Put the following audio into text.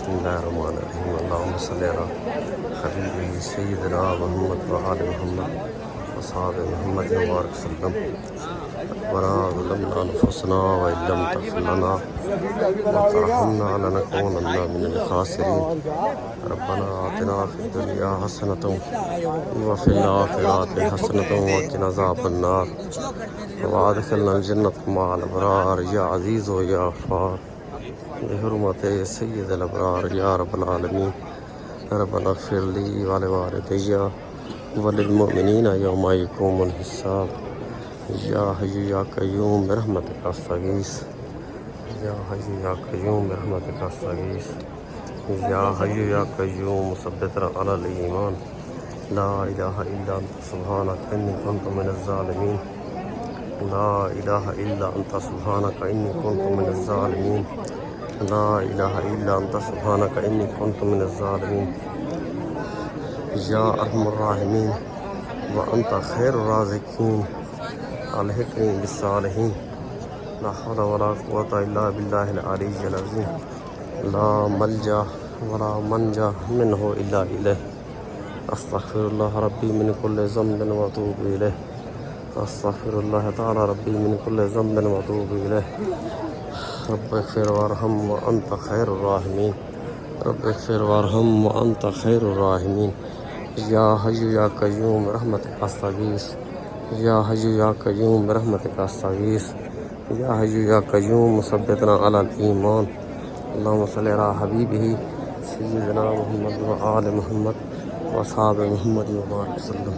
بسم الله الرحمن الرحيم. اللهم صل على حبيبي سيدنا محمد وآل محمد وصحاب محمد وبارك وسلم. ربنا ظلمنا أنفسنا وإن لم تغفر لنا وترحمنا لنكونن من الخاسرين. ربنا آتنا في الدنيا حسنة وفي الآخرة حسنة وقنا عذاب النار وادخلنا الجنة مع الأبرار يا عزيز ويا غفار بحرمة سيد الأبرار يا رب العالمين. ربنا اغفر لي ولوالدي وللمؤمنين يوم يقوم الحساب. يا حي يا قيوم برحمتك أستغيث. يا حي يا قيوم برحمتك أستغيث. يا حي يا قيوم ثبتنا على الإيمان. لا إله إلا أنت سبحانك إني كنت من الظالمين. لا إله إلا أنت سبحانك إني كنت من الظالمين. لا إله إلا أنت سبحانك إني كنت من الظالمين. يا أرحم الراحمين وأنت خير الرازقين الحقني بالصالحين. لا حول ولا قوة إلا بالله العلي العظيم. لا ملجأ ولا منجا منه إلا إليه. أستغفر الله ربي من كل ذنب وأتوب إليه. أستغفر الله تعالى ربي من كل ذنب وأتوب إليه. رب اغفر وارحم وأنت خير الراحمين. رب اغفر وارحم وأنت خير الراحمين. يا حي يا قيوم برحمتك أستغيث. يا حي يا قيوم برحمتك أستغيث. يا حي يا قيوم ثبتنا على الإيمان. اللهم صل على حبيبه سيدنا محمد وآل محمد وأصحاب محمد وبارك وسلم.